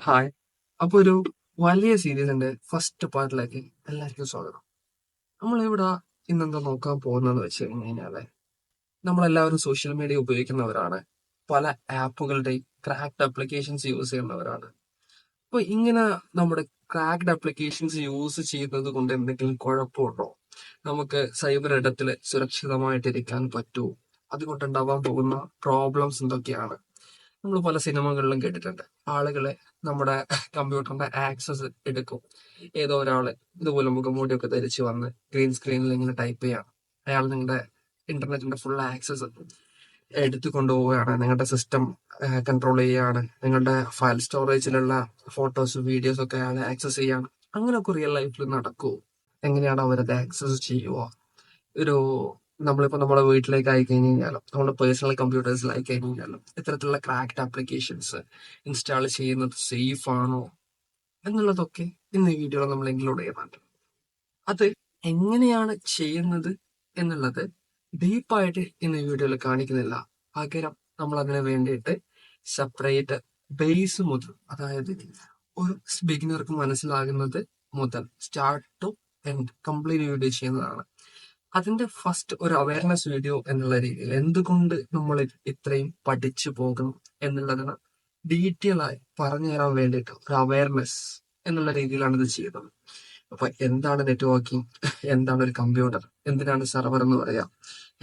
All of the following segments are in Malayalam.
ഹായ്. അപ്പൊ ഒരു വലിയ സീരീസിന്റെ ഫസ്റ്റ് പാർട്ടിലേക്ക് എല്ലാവർക്കും സ്വാഗതം. നമ്മളിവിടെ ഇന്നെന്താ നോക്കാൻ പോകുന്നതെന്ന് വെച്ച് കഴിഞ്ഞാല് നമ്മളെല്ലാവരും സോഷ്യൽ മീഡിയ ഉപയോഗിക്കുന്നവരാണ്. പല ആപ്പുകളുടെയും ക്രാക്ഡ് ആപ്ലിക്കേഷൻസ് യൂസ് ചെയ്യുന്നവരാണ്. അപ്പൊ ഇങ്ങനെ നമ്മുടെ ക്രാക്ഡ് ആപ്ലിക്കേഷൻസ് യൂസ് ചെയ്യുന്നത് കൊണ്ട് എന്തെങ്കിലും കുഴപ്പമുണ്ടോ? നമുക്ക് സൈബർ ഇടത്തിൽ സുരക്ഷിതമായിട്ടിരിക്കാൻ പറ്റുമോ? അതുകൊണ്ടുണ്ടാവാൻ പോകുന്ന പ്രോബ്ലംസ് എന്തൊക്കെയാണ്? നമ്മൾ പല സിനിമകളിലും കേട്ടിട്ടുണ്ട്. ആളുകളെ നമ്മുടെ കമ്പ്യൂട്ടറിന്റെ ആക്സസ് എടുക്കും. ഏതോ ഒരാള് ഇതുപോലെ മുഖംമൂടിയൊക്കെ ധരിച്ച് വന്ന് ഗ്രീൻ സ്ക്രീനിൽ ഇങ്ങനെ ടൈപ്പ് ചെയ്യാണ്. അയാൾ നിങ്ങളുടെ ഇന്റർനെറ്റിന്റെ ഫുൾ ആക്സസ് എടുത്തു കൊണ്ടുപോവുകയാണ്. നിങ്ങളുടെ സിസ്റ്റം കൺട്രോൾ ചെയ്യുകയാണ്. നിങ്ങളുടെ ഫയൽ സ്റ്റോറേജിലുള്ള ഫോട്ടോസ് വീഡിയോസ് ഒക്കെ അയാൾ ആക്സസ് ചെയ്യാണ്. അങ്ങനെയൊക്കെ റിയൽ ലൈഫിൽ നടക്കുമോ? എങ്ങനെയാണ് അവരത് ആക്സസ് ചെയ്യുക? ഒരു നമ്മളിപ്പോൾ നമ്മുടെ വീട്ടിലേക്ക് ആയി കഴിഞ്ഞ് കഴിഞ്ഞാലും നമ്മുടെ പേഴ്സണൽ കമ്പ്യൂട്ടേഴ്സിലായി കഴിഞ്ഞ് കഴിഞ്ഞാലും ഇത്തരത്തിലുള്ള ക്രാക്ഡ് ആപ്ലിക്കേഷൻസ് ഇൻസ്റ്റാൾ ചെയ്യുന്നത് സേഫ് ആണോ എന്നുള്ളതൊക്കെ ഇന്ന് ഈ വീഡിയോയിൽ നമ്മൾ ഇൻക്ലൂഡ് ചെയ്യുന്നുണ്ട്. അത് എങ്ങനെയാണ് ചെയ്യുന്നത് എന്നുള്ളത് ഡീപ്പായിട്ട് ഇന്ന് ഈ വീഡിയോയിൽ കാണിക്കുന്നില്ല. പകരം നമ്മൾ അതിന് വേണ്ടിയിട്ട് സെപ്പറേറ്റ് ബേസ് മുതൽ, അതായത് ഒരു ബിഗിനർക്ക് മനസ്സിലാകുന്നത് മുതൽ start to end complete video ചെയ്യുന്നതാണ്. അതിന്റെ ഫസ്റ്റ് ഒരു അവയർനെസ് വീഡിയോ എന്നുള്ള രീതിയിൽ എന്തുകൊണ്ട് നമ്മൾ ഇത്രയും പഠിച്ചു പോകും എന്നുള്ളതിന് ഡീറ്റെയിൽ ആയി പറഞ്ഞു തരാൻ വേണ്ടിയിട്ട് ഒരു അവയർനെസ് എന്നുള്ള രീതിയിലാണ് ഇത് ചെയ്തത്. അപ്പൊ എന്താണ് നെറ്റ്വർക്കിംഗ്, എന്താണ് ഒരു കമ്പ്യൂട്ടർ, എന്തിനാണ് സെർവർ എന്ന് പറയാം,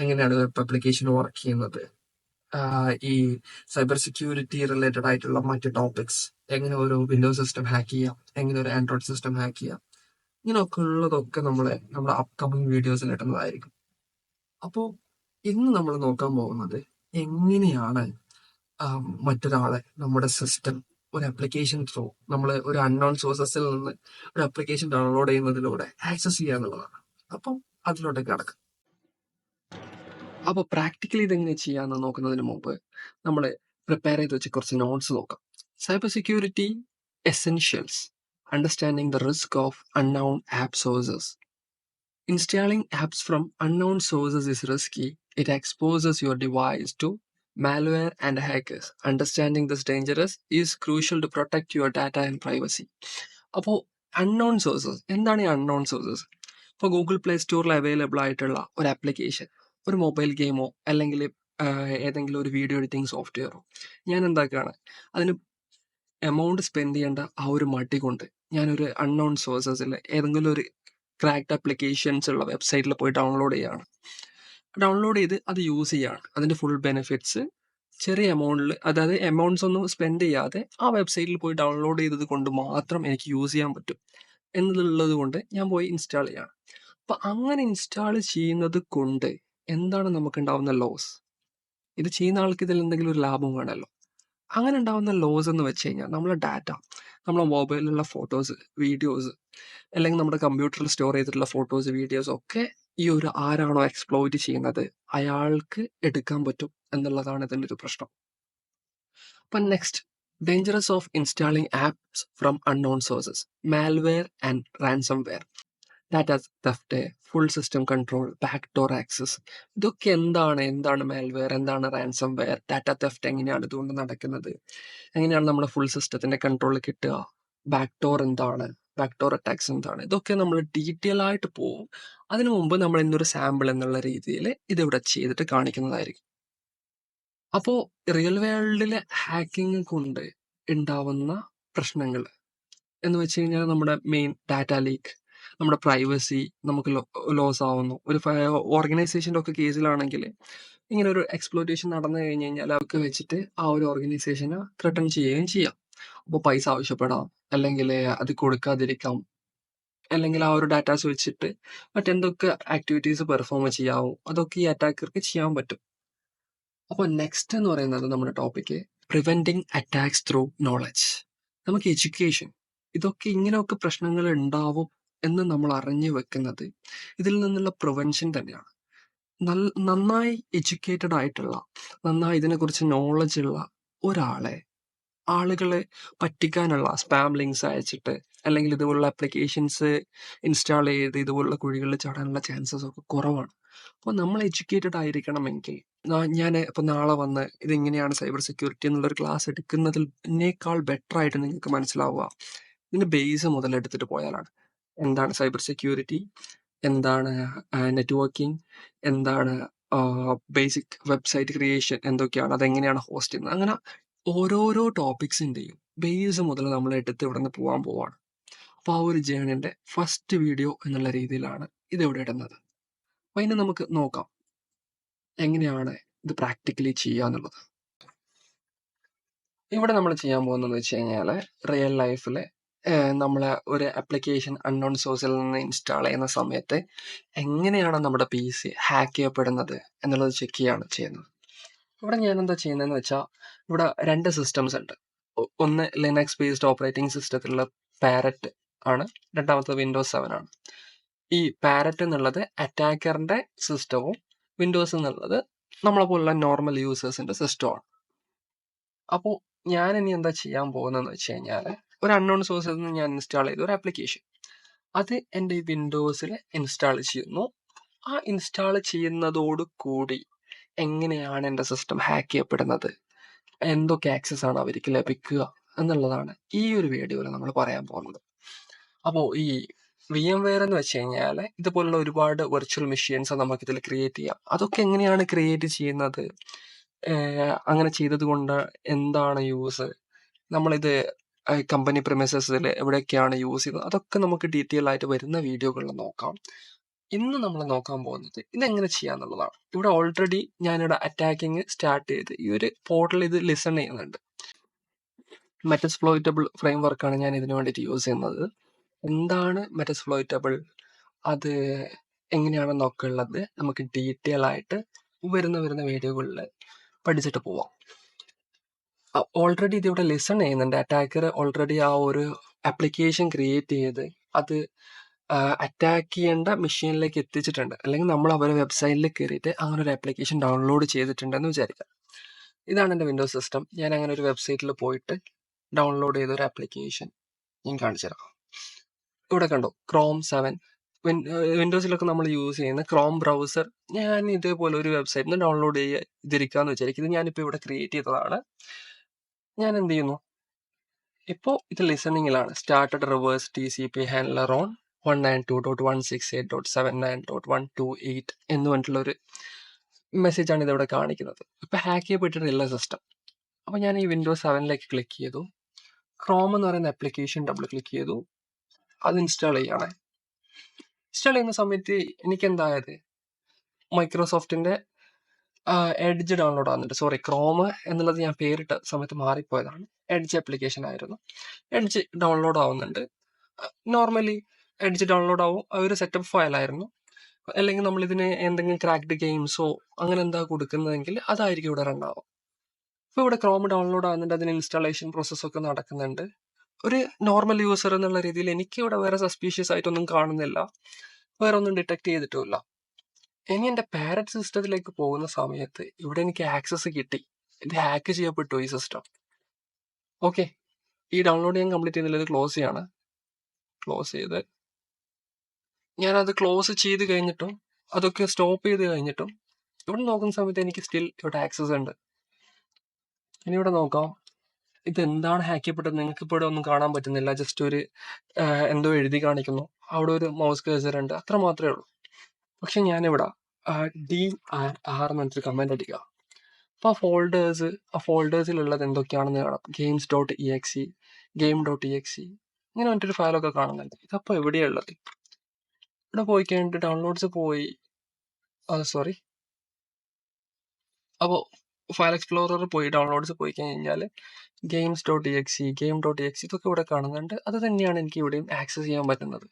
എങ്ങനെയാണ് വെബ് ആപ്ലിക്കേഷൻ വർക്ക് ചെയ്യുന്നത്, ഈ സൈബർ സെക്യൂരിറ്റി റിലേറ്റഡ് ആയിട്ടുള്ള മറ്റ് ടോപ്പിക്സ്, എങ്ങനെ ഒരു വിൻഡോസ് സിസ്റ്റം ഹാക്ക് ചെയ്യാം, എങ്ങനെ ഒരു ആൻഡ്രോയിഡ് സിസ്റ്റം ഹാക്ക് ചെയ്യാം, ഇങ്ങനെയൊക്കെ ഉള്ളതൊക്കെ നമ്മുടെ അപ്കമിങ് വീഡിയോസിൽ ഇടുന്നതായിരിക്കും. അപ്പോൾ ഇന്ന് നമ്മൾ നോക്കാൻ പോകുന്നത് എങ്ങനെയാണ് മറ്റൊരാളെ നമ്മുടെ സിസ്റ്റം ഒരു ആപ്ലിക്കേഷൻ ത്രൂ നമ്മൾ ഒരു അൺനോൺ സോഴ്സസിൽ നിന്ന് ഒരു ആപ്ലിക്കേഷൻ ഡൗൺലോഡ് ചെയ്യുന്നതിലൂടെ ആക്സസ് ചെയ്യുക എന്നുള്ളതാണ്. അപ്പം അതിലോട്ടേക്ക് കടക്കാം. അപ്പോൾ പ്രാക്ടിക്കലി ഇതെങ്ങനെ ചെയ്യാമെന്ന് നോക്കുന്നതിന് മുമ്പ് നമ്മൾ പ്രിപ്പയർ ചെയ്ത് വെച്ച് കുറച്ച് നോട്ട്സ് നോക്കാം. Cyber security essentials, understanding the risk of unknown app sources. Installing apps from unknown sources is risky. It exposes your device to malware and hackers. Understanding this dangerous is crucial to protect your data and privacy. അപ്പോൾ അൺനോൺ സോഴ്സസ് എന്താണ്? ഈ അൺനോൺ സോഴ്സസ് ഇപ്പോൾ ഗൂഗിൾ പ്ലേ സ്റ്റോറിൽ അവൈലബിൾ ആയിട്ടുള്ള ഒരു ആപ്ലിക്കേഷൻ, ഒരു മൊബൈൽ ഗെയിമോ അല്ലെങ്കിൽ ഏതെങ്കിലും ഒരു വീഡിയോ എഡിറ്റിംഗ് സോഫ്റ്റ്വെയറോ ഞാൻ എന്താക്കുകയാണ്, അതിന് എമൗണ്ട് സ്പെൻഡ് ചെയ്യേണ്ട ആ ഒരു മടി കൊണ്ട് ഞാനൊരു അൺനോൺ സോഴ്സസിൽ ഏതെങ്കിലും ഒരു ക്രാക്ഡ് ആപ്ലിക്കേഷൻസ് ഉള്ള വെബ്സൈറ്റിൽ പോയി ഡൗൺലോഡ് ചെയ്യാണ്. ഡൗൺലോഡ് ചെയ്ത് അത് യൂസ് ചെയ്യാണ്. അതിൻ്റെ ഫുൾ ബെനിഫിറ്റ്സ് ചെറിയ എമൗണ്ടിൽ, അതായത് എമൗണ്ട്സ് ഒന്നും സ്പെൻഡ് ചെയ്യാതെ ആ വെബ്സൈറ്റിൽ പോയി ഡൗൺലോഡ് ചെയ്തത് കൊണ്ട് മാത്രം എനിക്ക് യൂസ് ചെയ്യാൻ പറ്റും എന്നുള്ളത് കൊണ്ട് ഞാൻ പോയി ഇൻസ്റ്റാൾ ചെയ്യാണ്. അപ്പം അങ്ങനെ ഇൻസ്റ്റാൾ ചെയ്യുന്നത് കൊണ്ട് എന്താണ് നമുക്കുണ്ടാവുന്ന ലോസ്? ഇത് ചെയ്യുന്ന ആൾക്ക് ഇതിൽ എന്തെങ്കിലും ഒരു ലാഭം വേണമല്ലോ. അങ്ങനെ ഉണ്ടാവുന്ന ലോസ് എന്ന് വെച്ച് കഴിഞ്ഞാൽ നമ്മളെ ഡാറ്റ, നമ്മളെ മൊബൈലിലുള്ള ഫോട്ടോസ്, വീഡിയോസ്, അല്ലെങ്കിൽ നമ്മുടെ കമ്പ്യൂട്ടറിൽ സ്റ്റോർ ചെയ്തിട്ടുള്ള ഫോട്ടോസ്, വീഡിയോസ് ഒക്കെ ഈ ഒരു ആരാണോ എക്സ്പ്ലോയിറ്റ് ചെയ്യുന്നത് അയാൾക്ക് എടുക്കാൻ പറ്റും എന്നുള്ളതാണ് ഇതിൻ്റെ ഒരു പ്രശ്നം. അപ്പം next, dangerous of installing apps from unknown sources, malware and ransomware, data theft, full system control, back door access. ഇതൊക്കെ എന്താണ് മാൽവെയർ, എന്താണ് റാൻസംവെയർ, ഡാറ്റ തെഫ്റ്റ് എങ്ങനെയാണ് ഇതുകൊണ്ട് നടക്കുന്നത്, എങ്ങനെയാണ് നമ്മുടെ ഫുൾ സിസ്റ്റത്തിന്റെ കൺട്രോൾ കിട്ടുക, ബാക്ക് ഡോർ എന്താണ്, ബാക്ക് ഡോർ അറ്റാക്സ് എന്താണ്, ഇതൊക്കെ നമ്മൾ ഡീറ്റെയിൽ ആയിട്ട് പോകും. അതിനു മുമ്പ് നമ്മൾ ഇന്നൊരു സാമ്പിൾ എന്നുള്ള രീതിയിൽ ഇതിവിടെ ചെയ്തിട്ട് കാണിക്കുന്നതായിരിക്കും. അപ്പോൾ റിയൽ വേൾഡിലെ ഹാക്കിംഗ് കൊണ്ട് ഉണ്ടാവുന്ന പ്രശ്നങ്ങൾ എന്ന് വെച്ച് കഴിഞ്ഞാൽ നമ്മുടെ മെയിൻ ഡാറ്റ ലീക്ക്, നമ്മുടെ പ്രൈവസി നമുക്ക് ലോസ് ആവുന്നു. ഒരു ഓർഗനൈസേഷൻ്റെ ഒക്കെ കേസിലാണെങ്കിൽ ഇങ്ങനെ ഒരു എക്സ്പ്ലോയിറ്റേഷൻ നടന്നു കഴിഞ്ഞ് കഴിഞ്ഞാൽ അവർക്ക് വെച്ചിട്ട് ആ ഒരു ഓർഗനൈസേഷനെ ത്രെട്ടൺ ചെയ്യുകയും ചെയ്യാം. അപ്പോൾ പൈസ ആവശ്യപ്പെടാം, അല്ലെങ്കിൽ അത് കൊടുക്കാതിരിക്കാം, അല്ലെങ്കിൽ ആ ഒരു ഡാറ്റാസ് വെച്ചിട്ട് മറ്റെന്തൊക്കെ ആക്ടിവിറ്റീസ് പെർഫോം ചെയ്യാവും അതൊക്കെ ഈ അറ്റാക്കർക്ക് ചെയ്യാൻ പറ്റും. അപ്പോൾ നെക്സ്റ്റ് എന്ന് പറയുന്നത് നമ്മുടെ topic preventing attacks through knowledge. നമുക്ക് എഡ്യൂക്കേഷൻ, ഇതൊക്കെ ഇങ്ങനെയൊക്കെ പ്രശ്നങ്ങൾ ഉണ്ടാവും എന്ന് നമ്മൾ അറിഞ്ഞു വെക്കുന്നത് ഇതിൽ നിന്നുള്ള പ്രിവെൻഷൻ തന്നെയാണ്. നന്നായി എഡ്യൂക്കേറ്റഡ് ആയിട്ടുള്ള, നന്നായി ഇതിനെക്കുറിച്ച് നോളജ് ഉള്ള ഒരാളെ ആളുകളെ പറ്റിക്കാനുള്ള സ്പാം ലിങ്ക്സ് അയച്ചിട്ട് അല്ലെങ്കിൽ ഇതുപോലുള്ള ആപ്ലിക്കേഷൻസ് ഇൻസ്റ്റാൾ ചെയ്ത് ഇതുപോലുള്ള കുഴികളിൽ ചാടാനുള്ള ചാൻസസ് ഒക്കെ കുറവാണ്. അപ്പോൾ നമ്മൾ എഡ്യൂക്കേറ്റഡ് ആയിരിക്കണമെങ്കിൽ ഞാൻ ഇപ്പോൾ നാളെ വന്ന് ഇതെങ്ങനെയാണ് സൈബർ സെക്യൂരിറ്റി എന്നുള്ളൊരു ക്ലാസ് എടുക്കുന്നതിനേക്കാൾ ബെറ്റർ ആയിട്ട് നിങ്ങൾക്ക് മനസ്സിലാവുക ഇതിൻ്റെ ബേസ് മുതൽ എടുത്തിട്ട് പോയാലാണ്. എന്താണ് സൈബർ സെക്യൂരിറ്റി, എന്താണ് നെറ്റ്വർക്കിംഗ്, എന്താണ് ബേസിക് വെബ്സൈറ്റ് ക്രിയേഷൻ എന്തൊക്കെയാണ്, അതെങ്ങനെയാണ് ഹോസ്റ്റ് ചെയ്യുന്നത്, അങ്ങനെ ഓരോരോ ടോപ്പിക്സിൻ്റെയും ബേസ് മുതൽ നമ്മൾ എടുത്ത് ഇവിടെ നിന്ന് പോകാൻ പോവാണ്. അപ്പോൾ ആ ഒരു ജേണിൻ്റെ ഫസ്റ്റ് വീഡിയോ എന്നുള്ള രീതിയിലാണ് ഇതിവിടെ ഇടുന്നത്. അപ്പോൾ അതിന് നമുക്ക് നോക്കാം എങ്ങനെയാണ് ഇത് പ്രാക്ടിക്കലി ചെയ്യുക എന്നുള്ളത്. ഇവിടെ നമ്മൾ ചെയ്യാൻ പോകുന്നതെന്ന് വെച്ച് കഴിഞ്ഞാൽ റിയൽ ലൈഫിൽ നമ്മൾ ഒരു ആപ്ലിക്കേഷൻ അൺനോൺ സോഴ്സിൽ നിന്ന് ഇൻസ്റ്റാൾ ചെയ്യുന്ന സമയത്ത് എങ്ങനെയാണ് നമ്മുടെ PC ഹാക്ക് ചെയ്യപ്പെടുന്നത് എന്നുള്ളത് ചെക്ക് ചെയ്യാണ് ചെയ്യുന്നത്. ഇവിടെ ഞാൻ എന്താ ചെയ്യുന്നതെന്ന് വെച്ചാൽ ഇവിടെ 2 സിസ്റ്റംസ് ഉണ്ട്. ഒന്ന് ലിനക്സ് ബേസ്ഡ് ഓപ്പറേറ്റിംഗ് സിസ്റ്റത്തിലുള്ള പാരറ്റ് ആണ്, രണ്ടാമത്തെ വിൻഡോസ് 7 ആണ്. ഈ പാരറ്റ് എന്നുള്ളത് അറ്റാക്കറിന്റെ സിസ്റ്റവും വിൻഡോസ് എന്നുള്ളത് നമ്മളെ പോലുള്ള നോർമൽ യൂസേഴ്സിന്റെ സിസ്റ്റമാണ്. അപ്പോൾ ഞാൻ ഇനി എന്താ ചെയ്യാൻ പോകുന്നതെന്ന് വെച്ച് കഴിഞ്ഞാൽ ഒരു അൺനോൺ സോഴ്സിൽ നിന്ന് ഞാൻ ഇൻസ്റ്റാൾ ചെയ്ത ഒരു ആപ്ലിക്കേഷൻ അത് എൻ്റെ ഈ വിൻഡോസിൽ ഇൻസ്റ്റാൾ ചെയ്യുന്നു. ആ ഇൻസ്റ്റാൾ ചെയ്യുന്നതോട് കൂടി എങ്ങനെയാണ് എൻ്റെ സിസ്റ്റം ഹാക്ക് ചെയ്യപ്പെടുന്നത്, എന്തൊക്കെ ആക്സസ് ആണ് അവർക്ക് ലഭിക്കുക എന്നുള്ളതാണ് ഈ ഒരു വീഡിയോയിൽ നമ്മൾ പറയാൻ പോകുന്നത്. അപ്പോൾ ഈ VMware എന്ന് വെച്ച് കഴിഞ്ഞാൽ ഇതുപോലുള്ള ഒരുപാട് വെർച്വൽ മെഷീൻസ് നമുക്കിതിൽ ക്രിയേറ്റ് ചെയ്യാം. അതൊക്കെ എങ്ങനെയാണ് ക്രിയേറ്റ് ചെയ്യുന്നത്, അങ്ങനെ ചെയ്തത് കൊണ്ട് എന്താണ് യൂസ്, നമ്മളിത് കമ്പനി പ്രിമിസസിൽ എവിടെയൊക്കെയാണ് യൂസ് ചെയ്യുന്നത്, അതൊക്കെ നമുക്ക് ഡീറ്റെയിൽ ആയിട്ട് വരുന്ന വീഡിയോകളിൽ നോക്കാം. ഇന്ന് നമ്മൾ നോക്കാൻ പോകുന്നത് ഇതെങ്ങനെ ചെയ്യാന്നുള്ളതാണ്. ഇവിടെ ഓൾറെഡി ഞാനിവിടെ അറ്റാക്കിങ് സ്റ്റാർട്ട് ചെയ്ത് ഈ ഒരു പോർട്ടൽ ഇത് ലിസൺ ചെയ്യുന്നുണ്ട്. മെറ്റസ്പ്ലോയിറ്റബിൾ ഫ്രെയിം വർക്കാണ് ഞാൻ ഇതിനു വേണ്ടിയിട്ട് യൂസ് ചെയ്യുന്നത്. എന്താണ് മെറ്റസ്പ്ലോയിറ്റബിൾ, അത് എങ്ങനെയാണെന്നൊക്കെ ഉള്ളത് നമുക്ക് ഡീറ്റെയിൽ ആയിട്ട് വരുന്ന വീഡിയോകളിൽ പഠിച്ചിട്ട് പോവാം. ഓൾറെഡി ഇതിവിടെ ലിസൺ ചെയ്യുന്നുണ്ട്. അറ്റാക്കർ ഓൾറെഡി ആ ഒരു ആപ്ലിക്കേഷൻ ക്രിയേറ്റ് ചെയ്ത് അത് അറ്റാക്ക് ചെയ്യേണ്ട മെഷീനിലേക്ക് എത്തിച്ചിട്ടുണ്ട്. അല്ലെങ്കിൽ നമ്മൾ അവരുടെ വെബ്സൈറ്റിൽ കയറിയിട്ട് അങ്ങനെ ഒരു ആപ്ലിക്കേഷൻ ഡൗൺലോഡ് ചെയ്തിട്ടുണ്ടെന്ന് വിചാരിക്കാം. ഇതാണ് എൻ്റെ വിൻഡോസ് സിസ്റ്റം. ഞാൻ അങ്ങനെ ഒരു വെബ്സൈറ്റിൽ പോയിട്ട് ഡൗൺലോഡ് ചെയ്ത ഒരു ആപ്ലിക്കേഷൻ ഞാൻ കാണിച്ചു തരാം. ഇവിടെ കണ്ടോ, ക്രോം 7. വിൻഡോസിലൊക്കെ നമ്മൾ യൂസ് ചെയ്യുന്ന ക്രോം ബ്രൗസർ ഞാൻ ഇതേപോലെ ഒരു വെബ്സൈറ്റിൽ നിന്ന് ഡൗൺലോഡ് ചെയ്തിരിക്കാന്ന് വിചാരിക്കും. ഇത് ഞാനിപ്പോൾ ഇവിടെ ക്രിയേറ്റ് ചെയ്തതാണ്. ഞാൻ എന്ത് ചെയ്യുന്നു, ഇപ്പോൾ ഇത് ലിസണിങ്ങിലാണ്. Started reverse TCP handler on 192.168.79.128 എന്ന് പറഞ്ഞിട്ടുള്ള ഒരു മെസ്സേജാണ് ഇതിവിടെ കാണിക്കുന്നത്. ഇപ്പം ഹാക്ക് ചെയ്യപ്പെട്ടിട്ടില്ല സിസ്റ്റം. അപ്പോൾ ഞാൻ ഈ വിൻഡോസ് 7ലേക്ക് ക്ലിക്ക് ചെയ്തു. ക്രോം എന്ന് പറയുന്ന ആപ്ലിക്കേഷൻ ഡബിൾ ക്ലിക്ക് ചെയ്തു. അത് ഇൻസ്റ്റാൾ ചെയ്യണേ. ഇൻസ്റ്റാൾ ചെയ്യുന്ന സമയത്ത് എനിക്ക് എന്തായത്, മൈക്രോസോഫ്റ്റിന്റെ എഡ്ജ് ഡൗൺലോഡ് ആവുന്നുണ്ട്. സോറി, ക്രോം എന്നുള്ളത് ഞാൻ പേരിട്ട സമയത്ത് മാറിപ്പോയതാണ്. എഡ്ജ് ആപ്ലിക്കേഷൻ ആയിരുന്നു. എഡ്ജ് ഡൗൺലോഡ് ആവുന്നുണ്ട്. നോർമലി എഡ്ജ് ഡൗൺലോഡ് ആവും, ഒരു സെറ്റപ്പ് ഫയലായിരുന്നു. അല്ലെങ്കിൽ നമ്മൾ ഇതിന് എന്തെങ്കിലും ക്രാക്ഡ് ഗെയിംസോ അങ്ങനെ എന്താ കൊടുക്കുന്നതെങ്കിൽ അതായിരിക്കും ഇവിടെ റൺ ആവും. ഇപ്പോൾ ഇവിടെ ക്രോം ഡൗൺലോഡ് ആവുന്നുണ്ട്, അതിന് ഇൻസ്റ്റാളേഷൻ പ്രോസസ്സൊക്കെ നടക്കുന്നുണ്ട്. ഒരു നോർമൽ യൂസർ എന്നുള്ള രീതിയിൽ എനിക്ക് ഇവിടെ വേറെ സസ്പീഷ്യസ് ആയിട്ടൊന്നും കാണുന്നില്ല, വേറെ ഒന്നും ഡിറ്റക്ട് ചെയ്തിട്ടുമില്ല. ഇനി എൻ്റെ പാരറ്റ് സിസ്റ്റത്തിലേക്ക് പോകുന്ന സമയത്ത് ഇവിടെ എനിക്ക് ആക്സസ് കിട്ടി. ഇത് ഹാക്ക് ചെയ്യപ്പെട്ടു ഈ സിസ്റ്റം. ഓക്കെ, ഈ ഡൗൺലോഡ് ചെയ്യാൻ കംപ്ലീറ്റ് ചെയ്തില്ല. ഇത് ക്ലോസ് ചെയ്യാണ്. ക്ലോസ് ചെയ്ത് ഞാനത് ക്ലോസ് ചെയ്ത് കഴിഞ്ഞിട്ടും അതൊക്കെ സ്റ്റോപ്പ് ചെയ്ത് കഴിഞ്ഞിട്ടും ഇവിടെ നോക്കുന്ന സമയത്ത് എനിക്ക് സ്റ്റിൽ ഇവിടെ ആക്സസ് ഉണ്ട്. ഇനി ഇവിടെ നോക്കാം, ഇത് എന്താണ് ഹാക്ക് ചെയ്യപ്പെട്ടത്. നിങ്ങൾക്ക് ഇപ്പോൾ ഇവിടെ ഒന്നും കാണാൻ പറ്റുന്നില്ല. ജസ്റ്റ് ഒരു എന്തോ എഴുതി കാണിക്കുന്നു, അവിടെ ഒരു മൗസ് കേസർ ഉണ്ട്, അത്ര മാത്രമേ ഉള്ളൂ. പക്ഷെ ഞാനിവിടെ DRR എന്ന് പറഞ്ഞിട്ടൊരു കമന്റ് അടിക്കുക. അപ്പോൾ ആ ഫോൾഡേഴ്സിലുള്ളത് എന്തൊക്കെയാണെന്ന് കാണാം. games.exe, game.exe ഇങ്ങനെ പറഞ്ഞിട്ടൊരു ഫയലൊക്കെ കാണുന്നുണ്ട്. ഇതപ്പോൾ എവിടെയാണ് ഉള്ളത്? ഇവിടെ പോയി കഴിഞ്ഞിട്ട് ഡൗൺലോഡ്സ് പോയി, സോറി, അപ്പോൾ ഫയൽ എക്സ്പ്ലോറർ പോയി ഡൗൺലോഡ്സ് പോയി കഴിഞ്ഞാൽ game.exe ഇതൊക്കെ ഇവിടെ കാണുന്നുണ്ട്. അത് തന്നെയാണ് എനിക്ക് ഇവിടെയും ആക്സസ് ചെയ്യാൻ പറ്റുന്നത്.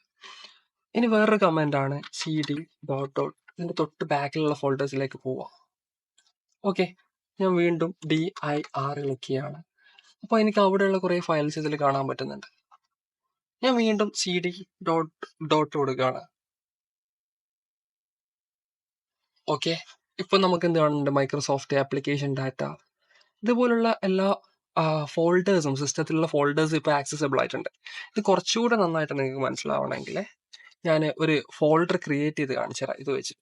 ഇനി വേറൊരു കമാൻഡാണ് cd .dot. ഇതിൻ്റെ തൊട്ട് ബാക്കിലുള്ള ഫോൾഡേഴ്സിലേക്ക് പോവാം. ഓക്കെ, ഞാൻ വീണ്ടും dir ക്ലിക്ക് ചെയ്യാണ്. അപ്പോൾ എനിക്ക് അവിടെയുള്ള കുറേ ഫയൽസ് ഇതിൽ കാണാൻ പറ്റുന്നുണ്ട്. ഞാൻ വീണ്ടും cd .dot കൊടുക്കുകയാണ്. ഓക്കെ, ഇപ്പം നമുക്ക് എന്ത് കാണുന്നുണ്ട്, മൈക്രോസോഫ്റ്റ് ആപ്ലിക്കേഷൻ ഡാറ്റ ഇതുപോലുള്ള എല്ലാ ഫോൾഡേഴ്സും, സിസ്റ്റത്തിലുള്ള ഫോൾഡേഴ്സ് ഇപ്പോൾ ആക്സസിബിൾ ആയിട്ടുണ്ട്. ഇത് കുറച്ചുകൂടെ നന്നായിട്ട് നിങ്ങൾക്ക് മനസ്സിലാവണമെങ്കിൽ ഞാൻ ഒരു ഫോൾഡർ ക്രിയേറ്റ് ചെയ്ത് കാണിച്ചു തരാം ഇത് വെച്ച്.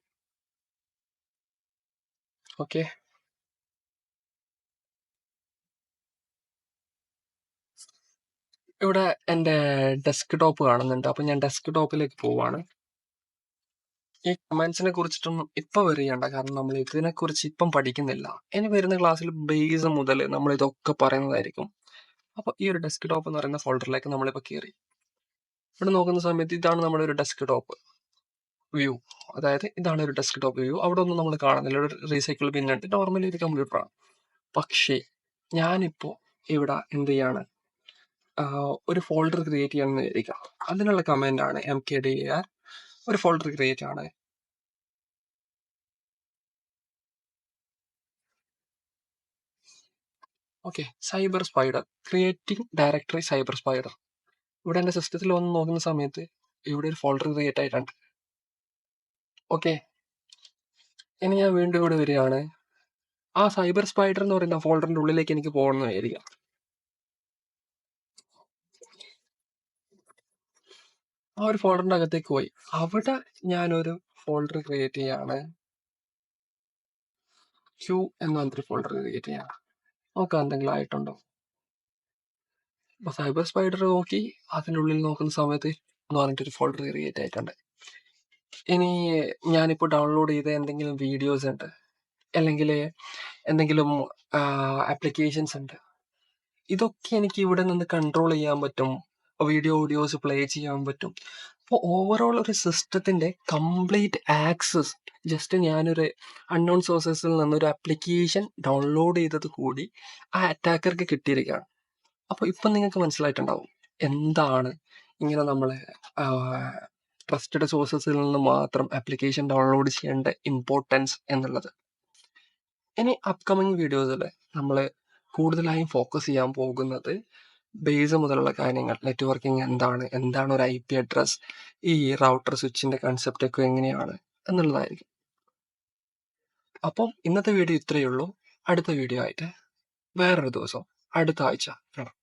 ഓക്കെ, ഇവിടെ എൻ്റെ ഡെസ്ക് ടോപ്പ് കാണുന്നുണ്ട്. അപ്പം ഞാൻ ഡെസ്ക് ടോപ്പിലേക്ക് പോവാണ്. ഈ കമാൻഡ്സിനെ കുറിച്ചിട്ടൊന്നും ഇപ്പം വരികയണ്ട, കാരണം നമ്മൾ ഇതിനെക്കുറിച്ച് ഇപ്പം പഠിക്കുന്നില്ല. ഇനി വരുന്ന ക്ലാസ്സിൽ ബേസ് മുതൽ നമ്മൾ ഇതൊക്കെ പറയുന്നതായിരിക്കും. അപ്പോൾ ഈ ഒരു ഡെസ്ക് ടോപ്പ് എന്ന് പറയുന്ന ഫോൾഡറിലേക്ക് നമ്മളിപ്പോൾ കയറി. ഇവിടെ നോക്കുന്ന സമയത്ത് ഇതാണ് നമ്മുടെ ഒരു ഡെസ്ക് ടോപ്പ് വ്യൂ. അതായത് ഇതാണ് ഒരു ഡെസ്ക് ടോപ്പ് വ്യൂ. അവിടെ ഒന്നും നമ്മൾ കാണുന്നില്ല. ഒരു റീസൈക്കിൾ ബിൻ ഉണ്ട്. നോർമലി ഒരു കമ്പ്യൂട്ടറാണ്. പക്ഷേ ഞാനിപ്പോൾ ഇവിടെ എന്ത് ചെയ്യാണ്, ഒരു ഫോൾഡർ ക്രിയേറ്റ് ചെയ്യാമെന്ന് വിചാരിക്കാം. അതിനുള്ള കമാൻഡ് ആണ് mkdir. ഒരു ഫോൾഡർ ക്രിയേറ്റ് ആണ്. Okay, cyber spider creating directory cyber spider. ഇവിടെ എൻ്റെ സിസ്റ്റത്തിൽ വന്ന് നോക്കുന്ന സമയത്ത് ഇവിടെ ഒരു ഫോൾഡർ ക്രിയേറ്റ് ആയിട്ടുണ്ട്. ഓക്കെ, ഇനി ഞാൻ വീണ്ടും ഇവിടെ വരികയാണ്. ആ സൈബർ സ്പൈഡർ എന്ന് പറയുന്ന ഫോൾഡറിന്റെ ഉള്ളിലേക്ക് എനിക്ക് പോകണമെന്ന് വിചാരിക്കാം. ആ ഒരു ഫോൾഡറിന്റെ അകത്തേക്ക് പോയി. അവിടെ ഞാനൊരു ഫോൾഡർ ക്രിയേറ്റ് ചെയ്യാണ്. ക്യൂ എന്ന് പറഞ്ഞൊരു ഫോൾഡർ ക്രിയേറ്റ് ചെയ്യാണ്. നോക്കാം എന്തെങ്കിലും ആയിട്ടുണ്ടോ. അപ്പൊ സൈബർ സ്പൈഡർ നോക്കി, അതിൻ്റെ ഉള്ളിൽ നോക്കുന്ന സമയത്ത് എന്ന് പറഞ്ഞിട്ടൊരു ഫോൾഡർ ക്രിയേറ്റ് ആയിട്ടുണ്ട്. ഇനി ഞാനിപ്പോൾ ഡൗൺലോഡ് ചെയ്ത എന്തെങ്കിലും വീഡിയോസ് ഉണ്ട്, അല്ലെങ്കിൽ എന്തെങ്കിലും ആപ്ലിക്കേഷൻസ് ഉണ്ട്, ഇതൊക്കെ എനിക്ക് ഇവിടെ നിന്ന് കൺട്രോൾ ചെയ്യാൻ പറ്റും. ഓഡിയോസ് പ്ലേ ചെയ്യാൻ പറ്റും. അപ്പോൾ ഓവറോൾ ഒരു സിസ്റ്റത്തിന്റെ കംപ്ലീറ്റ് ആക്സസ് ജസ്റ്റ് ഞാനൊരു അൺനോൺ സോഴ്സസിൽ നിന്നൊരു ആപ്ലിക്കേഷൻ ഡൗൺലോഡ് ചെയ്തത് കൂടി ആ അറ്റാക്കർക്ക് കിട്ടിയിരിക്കുകയാണ്. അപ്പോൾ ഇപ്പം നിങ്ങൾക്ക് മനസ്സിലായിട്ടുണ്ടാവും എന്താണ് ഇങ്ങനെ നമ്മളെ ട്രസ്റ്റഡ് സോഴ്സസിൽ നിന്ന് മാത്രം ആപ്ലിക്കേഷൻ ഡൗൺലോഡ് ചെയ്യേണ്ട ഇമ്പോർട്ടൻസ് എന്നുള്ളത്. ഇനി അപ്കമിങ് വീഡിയോസിൽ നമ്മൾ കൂടുതലായും ഫോക്കസ് ചെയ്യാൻ പോകുന്നത് ബേസ് മുതലുള്ള കാര്യങ്ങൾ, നെറ്റ്വർക്കിംഗ് എന്താണ് ഒരു IP അഡ്രസ്, ഈ റൗട്ടർ സ്വിച്ചിന്റെ കൺസെപ്റ്റ് ഒക്കെ എങ്ങനെയാണ് എന്നുള്ളതായിരിക്കും. അപ്പം ഇന്നത്തെ വീഡിയോ ഇത്രയേ ഉള്ളൂ. അടുത്ത വീഡിയോ ആയിട്ട് വേറൊരു ദിവസം അടുത്ത ആഴ്ച കാണാം.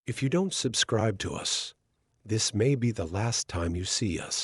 If you don't subscribe to us, this may be the last time you see us.